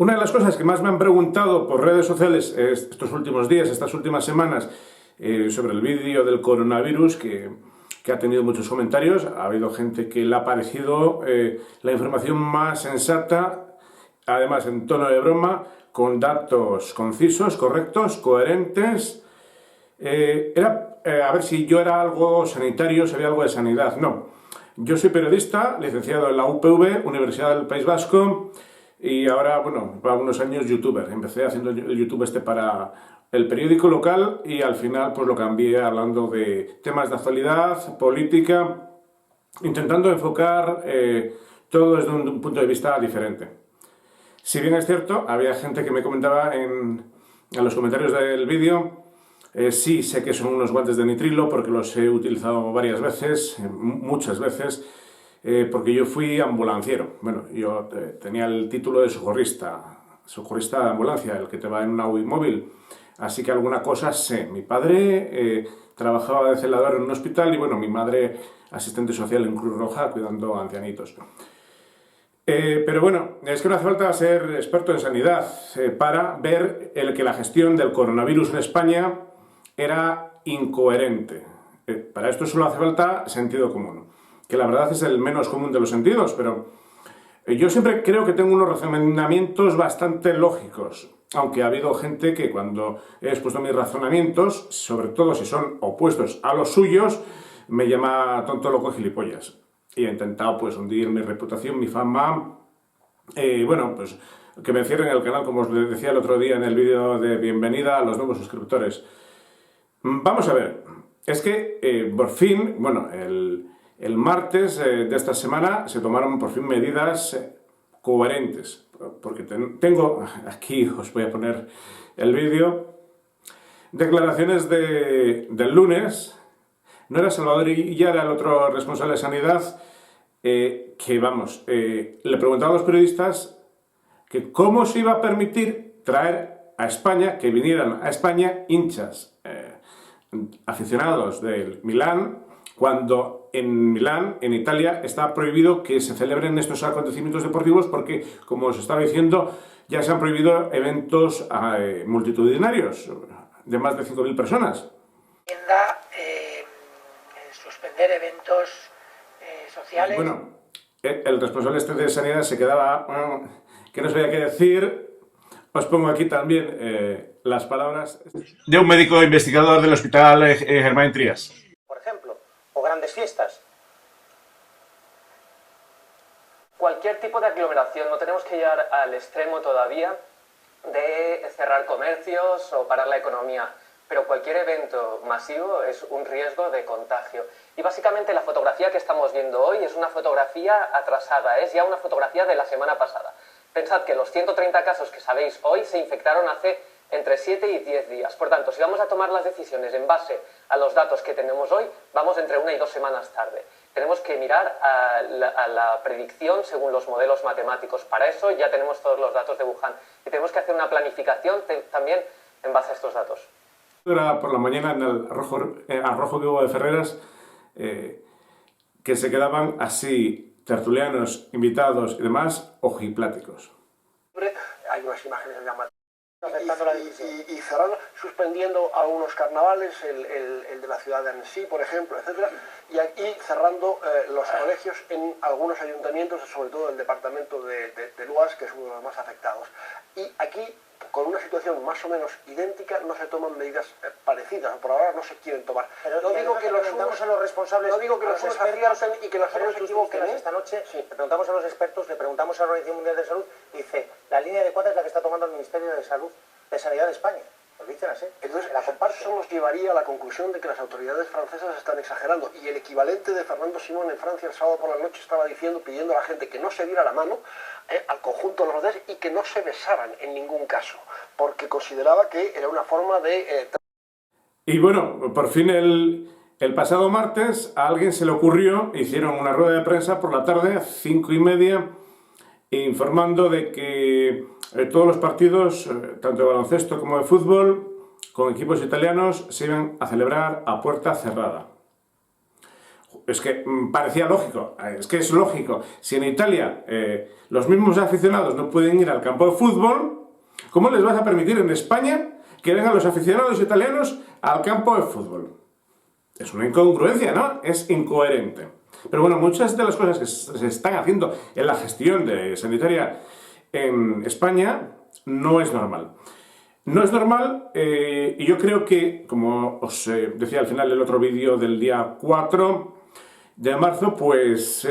Una de las cosas que más me han preguntado por redes sociales estos últimos días, estas últimas semanas, sobre el vídeo del coronavirus, que ha tenido muchos comentarios. Ha habido gente que le ha parecido la información más sensata, además en tono de broma, con datos concisos, correctos, coherentes. A ver si yo era algo sanitario, sabía algo de sanidad. No. Yo soy periodista, licenciado en la UPV, Universidad del País Vasco, y ahora, bueno, para unos años youtuber. Empecé haciendo el YouTube para el periódico local y al final pues lo cambié hablando de temas de actualidad, política, intentando enfocar todo desde un punto de vista diferente. Si bien es cierto, había gente que me comentaba en los comentarios del vídeo, sí sé que son unos guantes de nitrilo porque los he utilizado varias veces, muchas veces, porque yo fui ambulanciero. Bueno, yo tenía el título de socorrista de ambulancia, el que te va en una UCI móvil. Así que alguna cosa sé. Mi padre trabajaba de celador en un hospital y bueno, mi madre asistente social en Cruz Roja cuidando a ancianitos. Pero bueno, es que no hace falta ser experto en sanidad para ver que la gestión del coronavirus en España era incoherente. Para esto solo hace falta sentido común, que la verdad es el menos común de los sentidos, pero yo siempre creo que tengo unos razonamientos bastante lógicos, aunque ha habido gente que cuando he expuesto mis razonamientos, sobre todo si son opuestos a los suyos, me llama tonto, loco, gilipollas. Y he intentado pues hundir mi reputación, mi fama, bueno, pues que me cierren el canal, como os decía el otro día en el vídeo de bienvenida a los nuevos suscriptores. Vamos a ver, es que por fin, bueno, el martes de esta semana se tomaron por fin medidas coherentes, porque tengo, aquí os voy a poner el vídeo, declaraciones del lunes. No era Salvador Illara el otro responsable de sanidad, que vamos, le preguntaba a los periodistas que cómo se iba a permitir traer a España, que vinieran a España hinchas, aficionados del Milán, cuando en Milán, en Italia, está prohibido que se celebren estos acontecimientos deportivos porque, como os estaba diciendo, ya se han prohibido eventos multitudinarios de más de 5.000 personas. Suspender eventos sociales. Bueno, el responsable de sanidad se quedaba que no sabía qué decir. Os pongo aquí también las palabras de un médico investigador del Hospital Germán Trías. Por ejemplo, o grandes fiestas. Cualquier tipo de aglomeración, no tenemos que llegar al extremo todavía de cerrar comercios o parar la economía, pero cualquier evento masivo es un riesgo de contagio. Y básicamente la fotografía que estamos viendo hoy es una fotografía atrasada, es ya una fotografía de la semana pasada. Pensad que los 130 casos que sabéis hoy se infectaron hace entre 7 y 10 días. Por tanto, si vamos a tomar las decisiones en base a los datos que tenemos hoy, vamos entre 1 y 2 semanas tarde. Tenemos que mirar a la predicción según los modelos matemáticos. Para eso ya tenemos todos los datos de Wuhan. Y tenemos que hacer una planificación también en base a estos datos. Era por la mañana en el Arrojo Vivo de Ferreras, que se quedaban así tertulianos, invitados y demás, ojipláticos. Hay unas imágenes llamativas. Y cerrando, suspendiendo algunos carnavales, el de la ciudad de Annecy, por ejemplo, etcétera, y cerrando los colegios en algunos ayuntamientos, sobre todo el departamento de l'Oise, que es uno de los más afectados. Y aquí, con una situación más o menos idéntica, no se toman medidas parecidas, o por ahora no se quieren tomar. Pero no digo que los preguntamos a los responsables, no digo que los expertos y que los expertos se equivoquen. Esta noche sí. Le preguntamos a los expertos, le preguntamos a la Organización Mundial de Salud, y dice, la línea adecuada es la que está tomando el Ministerio de Salud, de Sanidad de España. Lo dicen así. Entonces, eso nos llevaría a la conclusión de que las autoridades francesas están exagerando. Y el equivalente de Fernando Simón en Francia el sábado por la noche estaba diciendo, pidiendo a la gente que no se diera la mano al conjunto de los franceses y que no se besaran en ningún caso, porque consideraba que era una forma de... Y bueno, por fin el pasado martes a alguien se le ocurrió, hicieron una rueda de prensa por la tarde, 5:30, informando de que todos los partidos, tanto de baloncesto como de fútbol, con equipos italianos, se iban a celebrar a puerta cerrada. es que parecía lógico, es que es lógico. Si en Italia los mismos aficionados no pueden ir al campo de fútbol, ¿cómo les vas a permitir en España que vengan los aficionados italianos al campo de fútbol? Es una incongruencia, ¿no? Es incoherente. Pero bueno, muchas de las cosas que se están haciendo en la gestión sanitaria en España no es normal. No es normal y yo creo que, como os decía al final del otro vídeo del día 4 de marzo, pues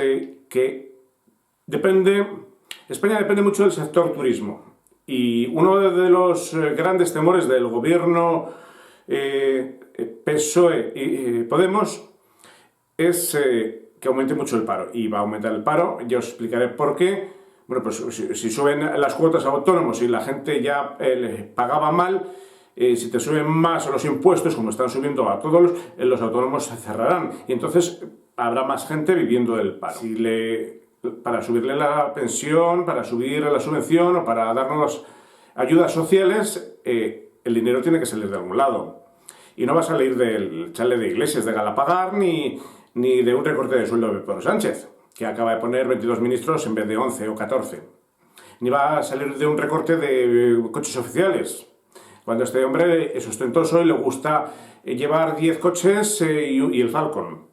que España depende mucho del sector turismo. Y uno de los grandes temores del gobierno PSOE y Podemos es que aumente mucho el paro. Y va a aumentar el paro, ya os explicaré por qué. Bueno, pues si suben las cuotas a autónomos y la gente ya les pagaba mal, si te suben más los impuestos, como están subiendo a todos, los autónomos se cerrarán. Y entonces habrá más gente viviendo del paro. Para subirle la pensión, para subir la subvención o para darnos ayudas sociales, el dinero tiene que salir de algún lado. Y no va a salir del chale de Iglesias de Galapagar ni de un recorte de sueldo de Pedro Sánchez, que acaba de poner 22 ministros en vez de 11 o 14. Ni va a salir de un recorte de coches oficiales, cuando este hombre es ostentoso y le gusta llevar 10 coches y el Falcon.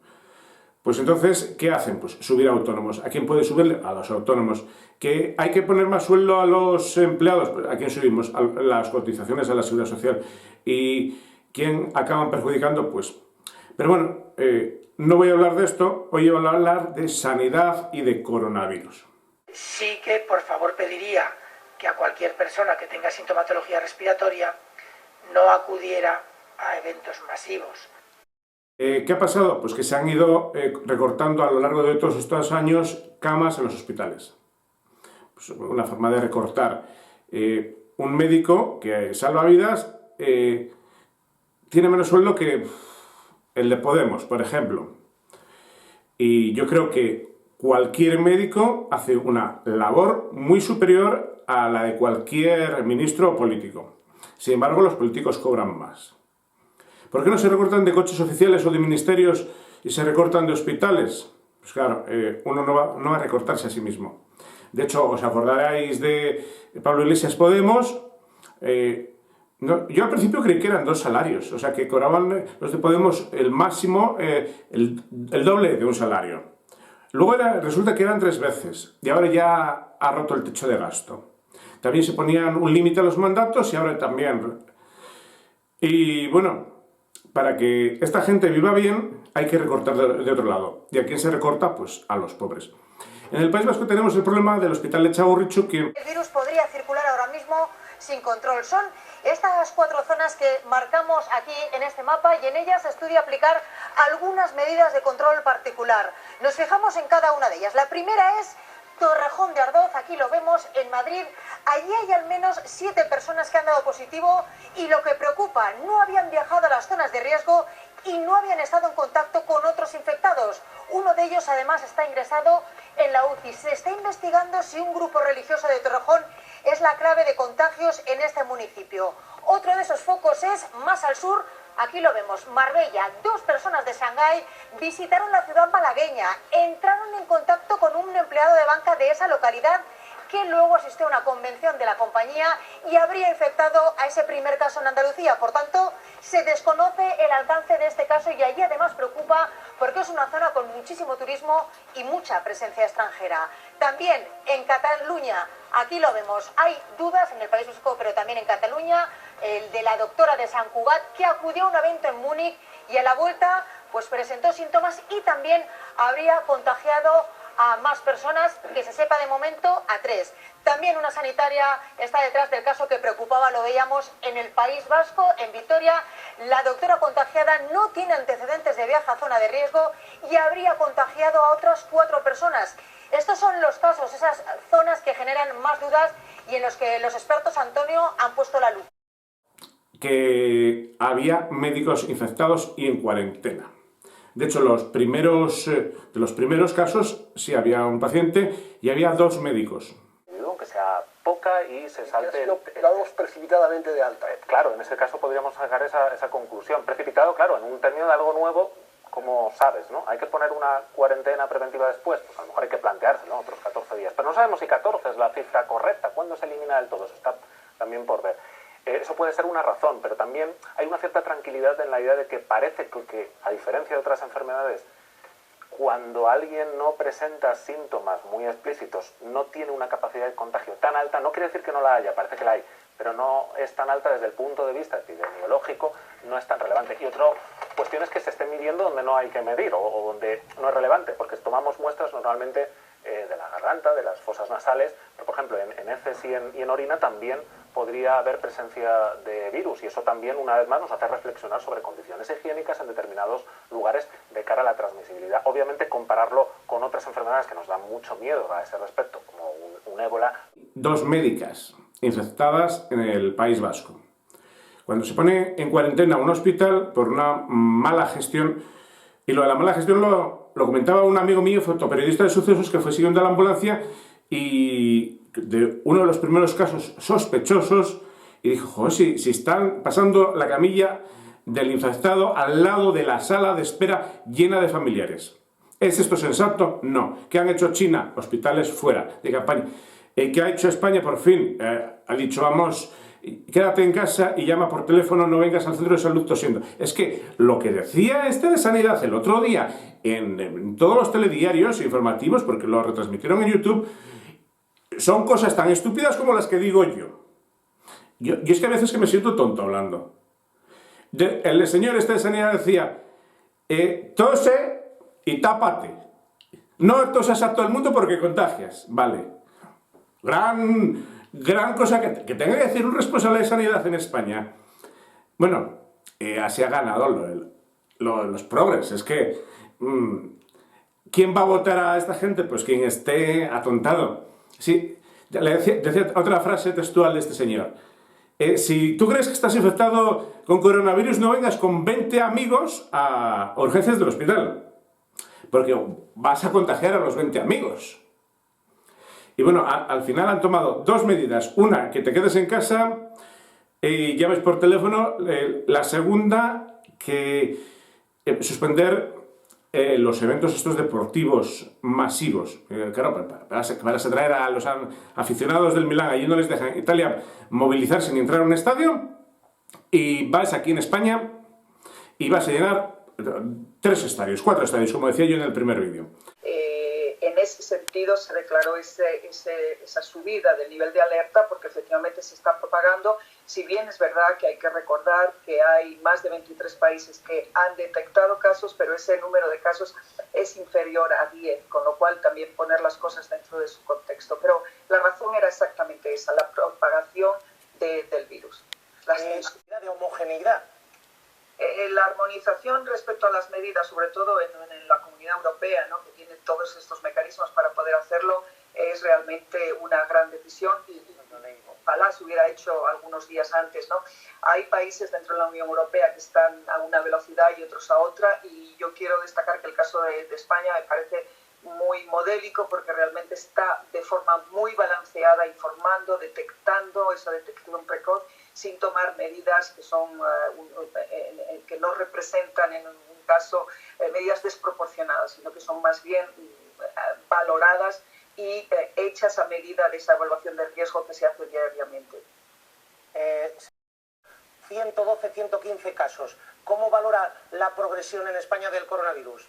Pues entonces, ¿qué hacen? Pues subir a autónomos. ¿A quién puede subirle? A los autónomos. ¿Que hay que poner más sueldo a los empleados? Pues ¿a quién subimos? A las cotizaciones a la Seguridad Social. ¿Y quién acaban perjudicando? Pues... Pero bueno, no voy a hablar de esto, hoy voy a hablar de sanidad y de coronavirus. Sí que, por favor, pediría que a cualquier persona que tenga sintomatología respiratoria no acudiera a eventos masivos. ¿Qué ha pasado? Pues que se han ido recortando a lo largo de todos estos años camas en los hospitales. Pues una forma de recortar. Un médico que salva vidas tiene menos sueldo que el de Podemos, por ejemplo. Y yo creo que cualquier médico hace una labor muy superior a la de cualquier ministro o político. Sin embargo, los políticos cobran más. ¿Por qué no se recortan de coches oficiales o de ministerios y se recortan de hospitales? Pues claro, uno no va a recortarse a sí mismo. De hecho, os acordaréis de Pablo Iglesias Podemos. Yo al principio creí que eran 2 salarios, o sea que cobraban los de Podemos el máximo, el doble de un salario. Luego resulta que eran 3 veces y ahora ya ha roto el techo de gasto. También se ponían un límite a los mandatos y ahora también. Y bueno, para que esta gente viva bien hay que recortar de otro lado. ¿Y a quién se recorta? Pues a los pobres. En el País Vasco tenemos el problema del hospital de Txagorritxu que... El virus podría circular ahora mismo sin control. Son estas 4 zonas que marcamos aquí en este mapa y en ellas se estudia aplicar algunas medidas de control particular. Nos fijamos en cada una de ellas. La primera es Torrejón de Ardoz, aquí lo vemos en Madrid. Allí hay al menos 7 personas que han dado positivo y lo que preocupa, no habían viajado a las zonas de riesgo y no habían estado en contacto con otros infectados. Uno de ellos además está ingresado en la UCI. Se está investigando si un grupo religioso de Torrejón es la clave de contagios en este municipio. Otro de esos focos es más al sur, aquí lo vemos, Marbella. 2 personas de Shanghái visitaron la ciudad malagueña, entraron en contacto con un empleado de banca de esa localidad que luego asistió a una convención de la compañía y habría infectado a ese primer caso en Andalucía. Por tanto, se desconoce el alcance de este caso y allí además preocupa porque es una zona con muchísimo turismo y mucha presencia extranjera. También en Cataluña, aquí lo vemos, hay dudas en el País Vasco, pero también en Cataluña, el de la doctora de Sant Cugat que acudió a un evento en Múnich y a la vuelta pues presentó síntomas y también habría contagiado a más personas, que se sepa de momento, a 3. También una sanitaria está detrás del caso que preocupaba, lo veíamos en el País Vasco, en Vitoria. La doctora contagiada no tiene antecedentes de viaje a zona de riesgo y habría contagiado a otras 4 personas. Estos son los casos, esas zonas que generan más dudas y en los que los expertos, Antonio, han puesto la lupa. Que había médicos infectados y en cuarentena. De hecho, de los primeros casos sí había un paciente y había 2 médicos. Aunque sea poca y se salte... Dados precipitadamente de alta. Claro, en ese caso podríamos sacar esa conclusión. Precipitado, claro, en un término de algo nuevo, ¿cómo sabes, no? Hay que poner una cuarentena preventiva después, pues a lo mejor hay que planteárselo, ¿no? Otros 14 días. Pero no sabemos si 14 es la cifra correcta. ¿Cuándo se elimina del todo? Eso está también por ver. Eso puede ser una razón, pero también hay una cierta tranquilidad en la idea de que parece que a diferencia de otras enfermedades, cuando alguien no presenta síntomas muy explícitos, no tiene una capacidad de contagio tan alta, no quiere decir que no la haya, parece que la hay, pero no es tan alta desde el punto de vista epidemiológico, no es tan relevante. Y otra cuestión es que se esté midiendo donde no hay que medir o donde no es relevante, porque tomamos muestras normalmente de la garganta, de las fosas nasales, pero por ejemplo en heces y en orina también podría haber presencia de virus, y eso también una vez más nos hace reflexionar sobre condiciones higiénicas en determinados lugares de cara a la transmisibilidad. Obviamente compararlo con otras enfermedades que nos dan mucho miedo a ese respecto, como un ébola. 2 médicas infectadas en el País Vasco. Cuando se pone en cuarentena un hospital por una mala gestión, y lo de la mala gestión lo comentaba un amigo mío, fotoperiodista de sucesos, que fue siguiendo a la ambulancia y de uno de los primeros casos sospechosos, y dijo, joder, si están pasando la camilla del infectado al lado de la sala de espera llena de familiares. ¿Es esto sensato? No. ¿Qué han hecho China? Hospitales fuera de campaña. ¿Qué ha hecho España? Por fin ha dicho, vamos, quédate en casa y llama por teléfono, no vengas al centro de salud tosiendo. Es que lo que decía este de Sanidad el otro día en todos los telediarios informativos, porque lo retransmitieron en YouTube, son cosas tan estúpidas como las que digo yo. Yo es que a veces que me siento tonto hablando. El señor este de Sanidad decía, tose y tápate. No tosas a todo el mundo porque contagias. Vale. Gran cosa que tenga que decir un responsable de sanidad en España. Bueno, así ha ganado los progres. Es que, ¿quién va a votar a esta gente? Pues quien esté atontado. Sí, le decía otra frase textual de este señor. Si tú crees que estás infectado con coronavirus, no vengas con 20 amigos a urgencias del hospital, porque vas a contagiar a los 20 amigos. Y bueno, al final han tomado 2 medidas. Una, que te quedes en casa y llames por teléfono. La segunda, que suspender los eventos estos deportivos masivos. Claro, para traer a los aficionados del Milán, allí no les dejan en Italia movilizarse ni entrar a un estadio, y vas aquí en España y vas a llenar 3 estadios, 4 estadios, como decía yo en el primer vídeo. En ese sentido se declaró esa subida del nivel de alerta porque efectivamente se está propagando, si bien es verdad que hay que recordar que hay más de 23 países que han detectado casos, pero ese número de casos es inferior a 10, con lo cual también poner las cosas dentro de su contexto. Pero la razón era exactamente esa, la propagación del virus. La necesidad de homogeneidad. La armonización respecto a las medidas, sobre todo en la Comunidad Europea, ¿no?, que tiene todos estos mecanismos para poder hacerlo, es realmente una gran decisión y ojalá se hubiera hecho algunos días antes, ¿no? Hay países dentro de la Unión Europea que están a una velocidad y otros a otra, y yo quiero destacar que el caso de España me parece muy modélico porque realmente está de forma muy balanceada informando, detectando esa detección precoz sin tomar medidas que son que no representan en un caso medidas desproporcionadas, sino que son más bien valoradas y hechas a medida de esa evaluación de riesgo que se hace diariamente. 112, 115 casos. ¿Cómo valora la progresión en España del coronavirus?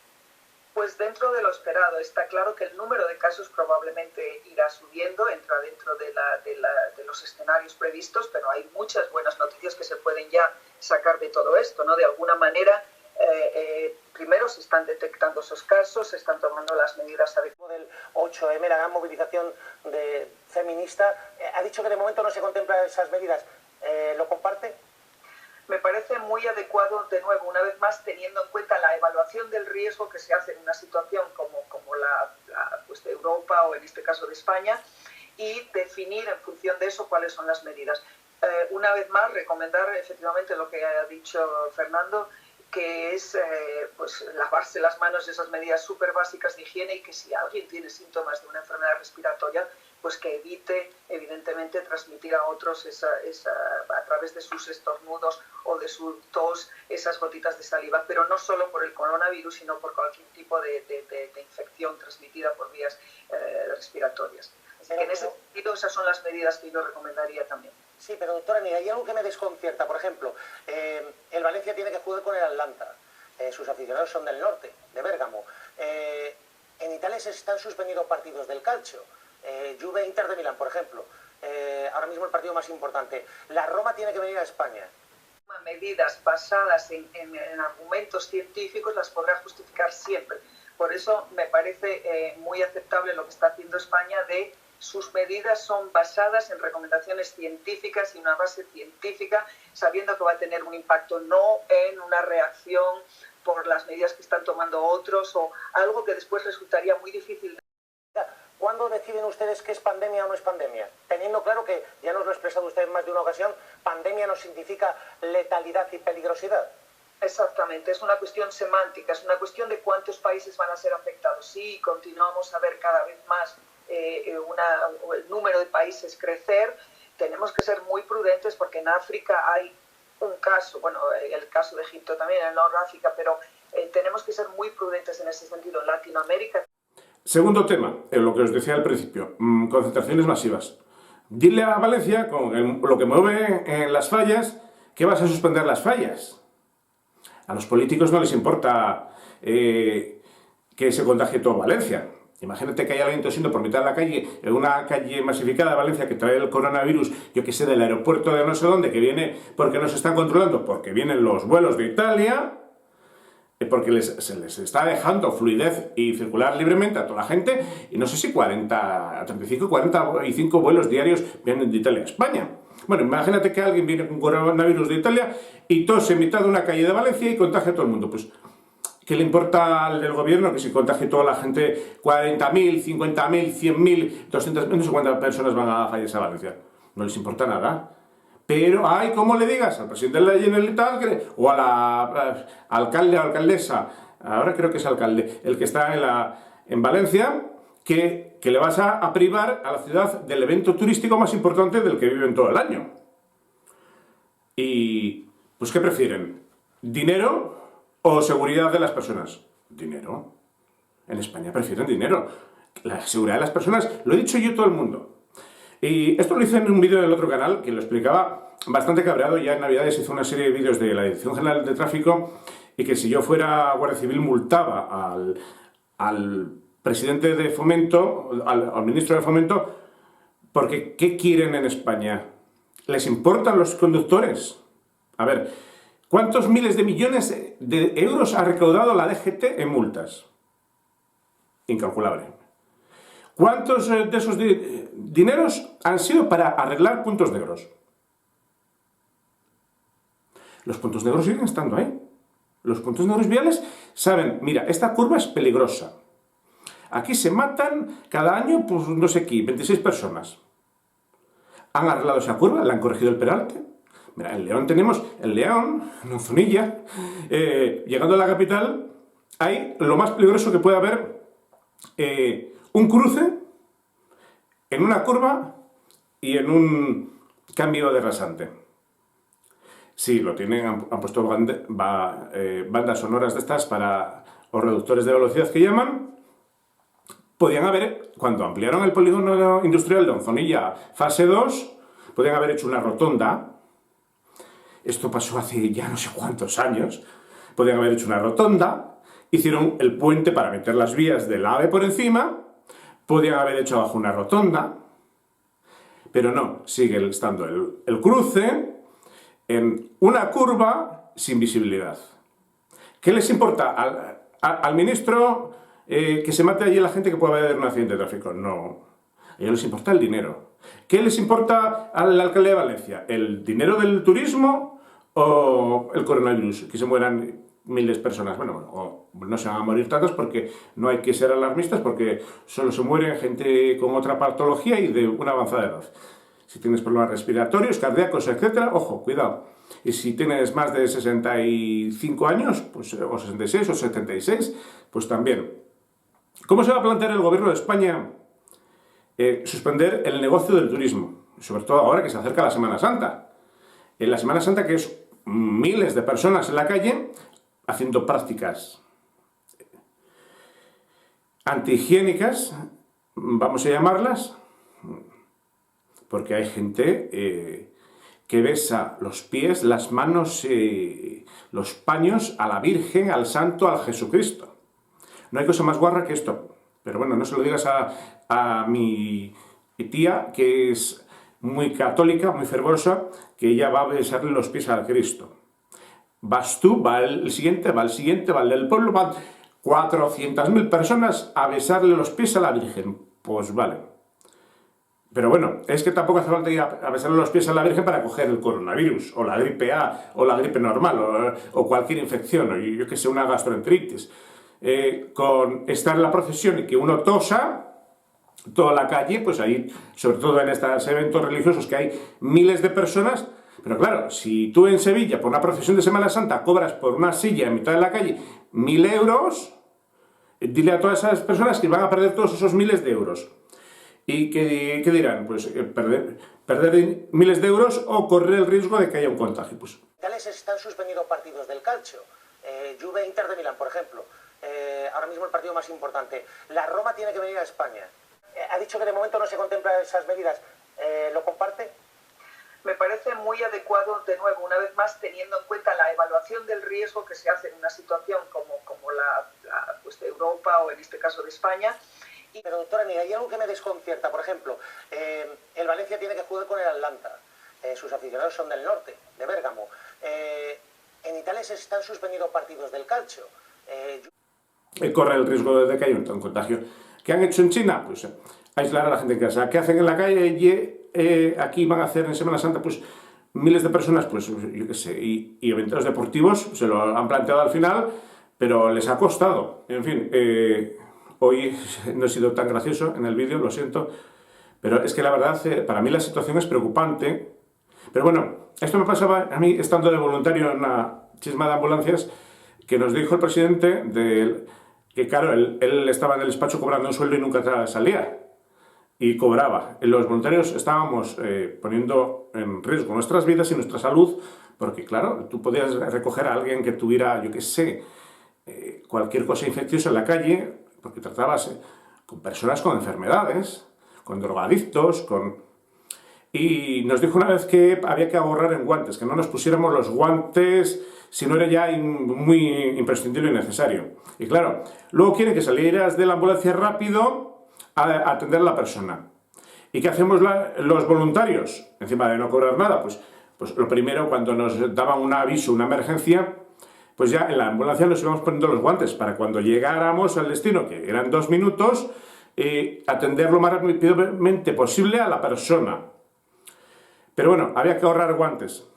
Pues dentro de lo esperado. Está claro que el número de casos probablemente irá subiendo, entra dentro de los escenarios previstos, pero hay muchas buenas noticias que se pueden ya sacar de todo esto, ¿no? De alguna manera, primero se están detectando esos casos, se están tomando las medidas adecuadas. Del 8M, la gran movilización feminista, ha dicho que de momento no se contemplan esas medidas. ¿Lo comparte? Me parece muy adecuado, de nuevo, una vez más, teniendo en cuenta la evaluación del riesgo que se hace en una situación como la pues de Europa o en este caso de España, y definir en función de eso cuáles son las medidas. Una vez más, recomendar efectivamente lo que ha dicho Fernando, que es pues lavarse las manos, esas medidas súper básicas de higiene, y que si alguien tiene síntomas de una enfermedad respiratoria, pues que evite evidentemente transmitir a otros a través de sus estornudos o de su tos esas gotitas de saliva, pero no solo por el coronavirus, sino por cualquier tipo de infección transmitida por vías respiratorias. Así que en ese sentido esas son las medidas que yo recomendaría también. Sí, pero doctora, mira, hay algo que me desconcierta. Por ejemplo, el Valencia tiene que jugar con el Atlanta. Sus aficionados son del norte, de Bérgamo. En Italia se están suspendiendo partidos del calcio. Juve Inter de Milán, por ejemplo. Ahora mismo el partido más importante. La Roma tiene que venir a España. Medidas basadas en argumentos científicos las podrá justificar siempre. Por eso me parece muy aceptable lo que está haciendo España de sus medidas son basadas en recomendaciones científicas y una base científica, sabiendo que va a tener un impacto, no en una reacción por las medidas que están tomando otros o algo que después resultaría muy difícil. ¿Cuándo deciden ustedes qué es pandemia o no es pandemia? Teniendo claro que, ya nos lo ha expresado usted en más de una ocasión, pandemia no significa letalidad y peligrosidad. Exactamente, es una cuestión semántica, es una cuestión de cuántos países van a ser afectados. Sí, continuamos a ver cada vez más el número de países crecer, tenemos que ser muy prudentes porque en África hay un caso, bueno, el caso de Egipto también, en Norte África, pero tenemos que ser muy prudentes en ese sentido. En Latinoamérica. Segundo tema, lo que os decía al principio, concentraciones masivas. Dile a Valencia, con lo que mueve en las fallas, que vas a suspender las fallas. A los políticos no les importa que se contagie todo Valencia. Imagínate que hay alguien tosiendo por mitad de la calle, en una calle masificada de Valencia que trae el coronavirus, yo que sé, del aeropuerto de no sé dónde, que viene porque no se están controlando, porque vienen los vuelos de Italia, porque se les está dejando fluidez y circular libremente a toda la gente, y no sé si 35, 45 vuelos diarios vienen de Italia a España. Bueno, imagínate que alguien viene con coronavirus de Italia y tose en mitad de una calle de Valencia y contagia a todo el mundo. Pues, ¿qué le importa al del gobierno que si contagie toda la gente, 40.000, 50.000, 100.000, 200.000, no sé cuántas personas van a fallecer a Valencia? No les importa nada. Pero, ay, ¿cómo le digas al presidente de la Generalitat o a la alcalde o alcaldesa, ahora creo que es alcalde, el que está en Valencia, que le vas a privar a la ciudad del evento turístico más importante del que viven todo el año? Y, pues, ¿qué prefieren? ¿Dinero o seguridad de las personas? Dinero. En España prefieren dinero. La seguridad de las personas, lo he dicho yo todo el mundo. Y esto lo hice en un vídeo del otro canal que lo explicaba bastante cabreado. Ya en Navidades hizo una serie de vídeos de la Dirección General de Tráfico y que si yo fuera Guardia Civil multaba al presidente de Fomento, al ministro de Fomento, porque ¿qué quieren en España? ¿Les importan los conductores? A ver, ¿cuántos miles de millones de euros ha recaudado la DGT en multas? Incalculable. ¿Cuántos de esos dineros han sido para arreglar puntos negros? Los puntos negros siguen estando ahí. Los puntos negros viales saben, mira, esta curva es peligrosa. Aquí se matan cada año, pues no sé qué, 26 personas. Han arreglado esa curva, le han corregido el peralte. Mira, en León tenemos, en León, en Onzonilla, llegando a la capital, hay lo más peligroso que puede haber, un cruce en una curva y en un cambio de rasante. Sí, lo tienen, han puesto bandas sonoras de estas para los reductores de velocidad que llaman. Podían haber, cuando ampliaron el polígono industrial de Onzonilla fase 2, podían haber hecho una rotonda. Esto pasó hace ya no sé cuántos años. Podían haber hecho una rotonda, hicieron el puente para meter las vías del AVE por encima, podían haber hecho abajo una rotonda, pero no, sigue estando el cruce en una curva sin visibilidad. ¿Qué les importa al ministro que se mate allí la gente que pueda haber un accidente de tráfico? No, a ellos les importa el dinero. ¿Qué les importa al alcalde de Valencia? ¿El dinero del turismo o el coronavirus? Que se mueran miles de personas. Bueno, no se van a morir tantos porque no hay que ser alarmistas, porque solo se muere gente con otra patología y de una avanzada edad. Si tienes problemas respiratorios, cardíacos, etc., ojo, cuidado. Y si tienes más de 65 años, pues, o 66 o 76, pues también. ¿Cómo se va a plantear el gobierno de España suspender el negocio del turismo, sobre todo ahora que se acerca la Semana Santa. En la Semana Santa, que es miles de personas en la calle haciendo prácticas antihigiénicas, vamos a llamarlas, porque hay gente que besa los pies, las manos, los paños a la Virgen, al Santo, al Jesucristo. No hay cosa más guarra que esto. Pero bueno, no se lo digas a mi tía, que es muy católica, muy fervorosa, que ella va a besarle los pies al Cristo. Vas tú, va el siguiente, va el siguiente, va el del pueblo, van 400.000 personas a besarle los pies a la Virgen. Pues vale. Pero bueno, es que tampoco hace falta ir a besarle los pies a la Virgen para coger el coronavirus, o la gripe A, o la gripe normal, o cualquier infección, o yo que sé, una gastroenteritis. Con estar en la procesión y que uno tosa toda la calle, pues ahí, sobre todo en estos eventos religiosos que hay miles de personas. Pero claro, si tú en Sevilla, por una procesión de Semana Santa, cobras por una silla en mitad de la calle 1.000 euros, dile a todas esas personas que van a perder todos esos miles de euros. ¿Y qué dirán? Pues perder miles de euros o correr el riesgo de que haya un contagio. Pues. Se están suspendiendo partidos del calcio. Juve Inter de Milán, por ejemplo. Ahora mismo el partido más importante. La Roma tiene que venir a España. Ha dicho que de momento no se contemplan esas medidas. ¿Lo comparte? Me parece muy adecuado, de nuevo, una vez más, teniendo en cuenta la evaluación del riesgo que se hace en una situación como la pues de Europa o en este caso de España. Pero doctora, mira, hay algo que me desconcierta. Por ejemplo, el Valencia tiene que jugar con el Atlanta. Sus aficionados son del norte, de Bérgamo. En Italia se están suspendiendo partidos del calcio. Corre el riesgo de que haya un contagio. ¿Qué han hecho en China? Pues aislar a la gente en casa. ¿Qué hacen en la calle? Aquí van a hacer en Semana Santa, pues miles de personas, pues yo qué sé, y eventos deportivos se lo han planteado al final, pero les ha costado. En fin, hoy no he sido tan gracioso en el vídeo, lo siento, pero es que la verdad, para mí la situación es preocupante. Pero bueno, esto me pasaba a mí estando de voluntario en una chisma de ambulancias, que nos dijo el presidente que claro, él estaba en el despacho cobrando un sueldo y nunca salía. Y cobraba. Los voluntarios estábamos poniendo en riesgo nuestras vidas y nuestra salud, porque claro, tú podías recoger a alguien que tuviera, yo qué sé, cualquier cosa infecciosa en la calle, porque tratabas con personas con enfermedades, con drogadictos, Y nos dijo una vez que había que ahorrar en guantes, que no nos pusiéramos los guantes si no era ya muy imprescindible y necesario. Y claro, luego quiere que salieras de la ambulancia rápido a atender a la persona. ¿Y qué hacemos los voluntarios? Encima de no cobrar nada, pues lo primero, cuando nos daban un aviso, una emergencia, pues ya en la ambulancia nos íbamos poniendo los guantes para cuando llegáramos al destino, que eran 2 minutos, atender lo más rápidamente posible a la persona. Pero bueno, había que ahorrar guantes.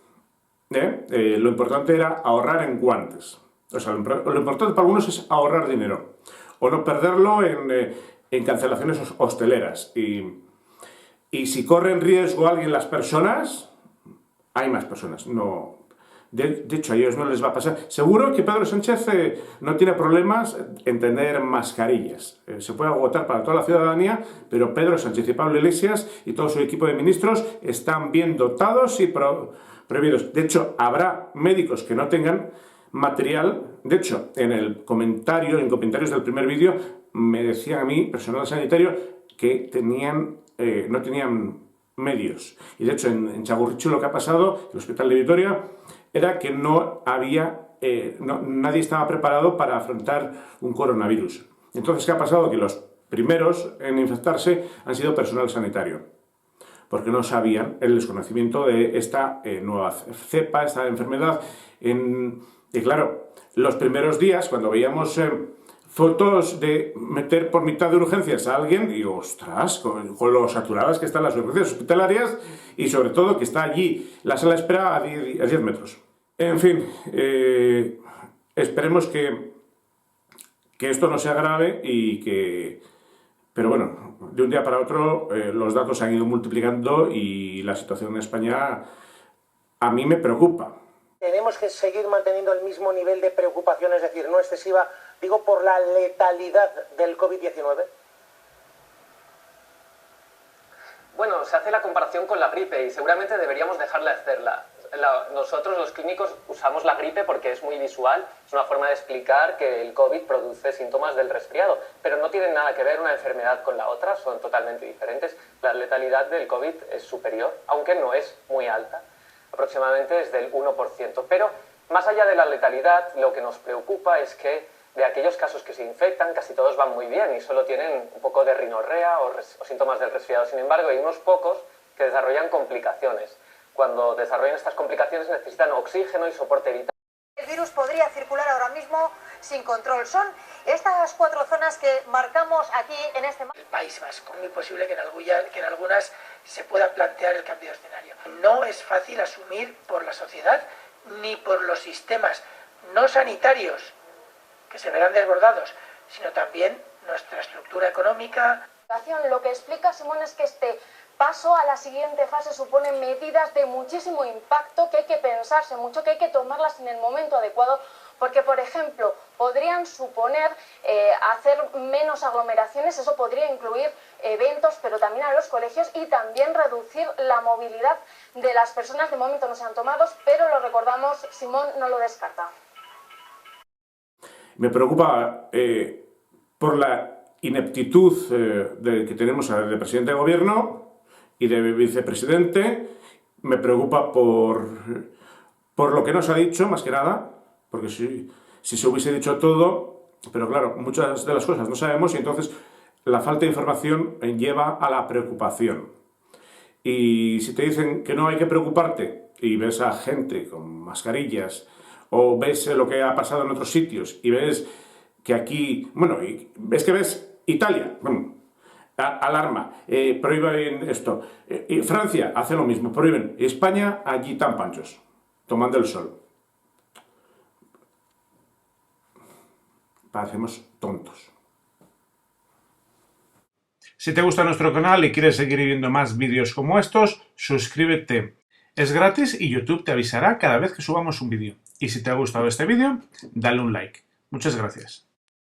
Lo importante era ahorrar en guantes. O sea, lo importante para algunos es ahorrar dinero. O no perderlo en cancelaciones hosteleras. Y si corren riesgo alguien las personas, hay más personas. No, de hecho, a ellos no les va a pasar. Seguro que Pedro Sánchez no tiene problemas en tener mascarillas. Se puede agotar para toda la ciudadanía, pero Pedro Sánchez y Pablo Iglesias y todo su equipo de ministros están bien dotados y prohibidos. De hecho, habrá médicos que no tengan material. De hecho, en comentarios del primer vídeo, me decían a mí, personal sanitario, que no tenían medios. Y de hecho, en Txagorritxu lo que ha pasado, el hospital de Vitoria, era que nadie estaba preparado para afrontar un coronavirus. Entonces, ¿qué ha pasado? Que los primeros en infectarse han sido personal sanitario, porque no sabían el desconocimiento de esta nueva cepa, esta enfermedad. Y claro, los primeros días, cuando veíamos fotos de meter por mitad de urgencias a alguien, digo, ostras, con lo saturadas que están las urgencias hospitalarias y sobre todo que está allí la sala de espera a 10 metros. En fin, esperemos que esto no sea grave pero bueno, de un día para otro los datos se han ido multiplicando y la situación en España a mí me preocupa. Tenemos que seguir manteniendo el mismo nivel de preocupación, es decir, no excesiva, digo, por la letalidad del COVID-19. Bueno, se hace la comparación con la gripe y seguramente deberíamos dejarla de hacerla. Nosotros los clínicos usamos la gripe porque es muy visual, es una forma de explicar que el COVID produce síntomas del resfriado, pero no tienen nada que ver una enfermedad con la otra, son totalmente diferentes. La letalidad del COVID es superior, aunque no es muy alta, aproximadamente es del 1%. Pero más allá de la letalidad, lo que nos preocupa es que de aquellos casos que se infectan, casi todos van muy bien y solo tienen un poco de rinorrea o síntomas del resfriado. Sin embargo, hay unos pocos que desarrollan complicaciones. Cuando desarrollan estas complicaciones necesitan oxígeno y soporte vital. El virus podría circular ahora mismo sin control. Son estas 4 zonas que marcamos aquí en este mapa. El País Vasco. Muy posible que en algunas se pueda plantear el cambio de escenario. No es fácil asumir por la sociedad ni por los sistemas no sanitarios, que se verán desbordados, sino también nuestra estructura económica. Lo que explica Simón es que este paso a la siguiente fase supone medidas de muchísimo impacto que hay que pensarse mucho, que hay que tomarlas en el momento adecuado, porque, por ejemplo, podrían suponer hacer menos aglomeraciones, eso podría incluir eventos, pero también a los colegios, y también reducir la movilidad de las personas. De momento no se han tomado, pero lo recordamos, Simón no lo descarta. Me preocupa por la ineptitud que tenemos de presidente de gobierno y de vicepresidente. Me preocupa por lo que no se ha dicho, más que nada, porque si se hubiese dicho todo, pero claro, muchas de las cosas no sabemos y entonces la falta de información lleva a la preocupación. Y si te dicen que no hay que preocuparte y ves a gente con mascarillas o ves lo que ha pasado en otros sitios y ves que aquí, bueno, y ves Italia, bueno, alarma, prohíben esto. Francia hace lo mismo, prohíben. España, allí tan panchos, tomando el sol. Parecemos tontos. Si te gusta nuestro canal y quieres seguir viendo más vídeos como estos, suscríbete. Es gratis y YouTube te avisará cada vez que subamos un vídeo. Y si te ha gustado este vídeo, dale un like. Muchas gracias.